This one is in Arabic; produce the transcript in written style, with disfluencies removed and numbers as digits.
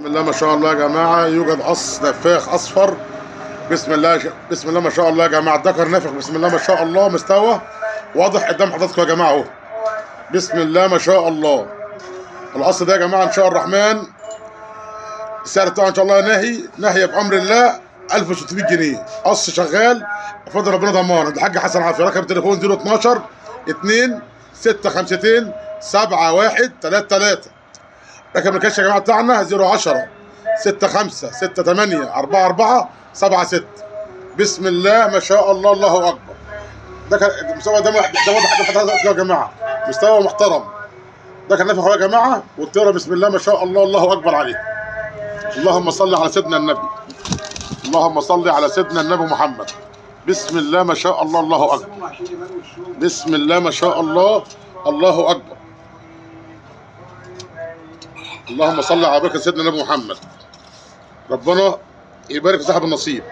بسم الله ما شاء الله يا جماعه، يوجد قص نفاخ اصفر. بسم الله ما شاء الله يا جماعه، الذكر نافخ. بسم الله ما شاء الله، مستوى واضح قدام حضراتكم يا جماعه اهو. بسم الله ما شاء الله. القص ده يا جماعه ان شاء الرحمن السعر بتاعه ان شاء الله ناهيه بامر الله 1600 جنيه. قص شغال بفضل ربنا ضمان. عند الحاج حسن عافيه. رقم تليفون 012 2 652 7133. رقم الكاش يا جماعه بتاعنا 010 65 68 44 76. بسم الله ما شاء الله، الله اكبر. ده كان المستوى ده واضح حضرتك يا جماعه، مستوى محترم. ده كان نافع يا جماعه. والطيره بسم الله ما شاء الله، الله اكبر عليه. اللهم صل على سيدنا النبي، اللهم صل على سيدنا النبي محمد. بسم الله ما شاء الله، الله اكبر. بسم الله ما شاء الله، الله اكبر. اللهم صل على بركه سيدنا النبي محمد. ربنا يبارك في صاحب النصيب.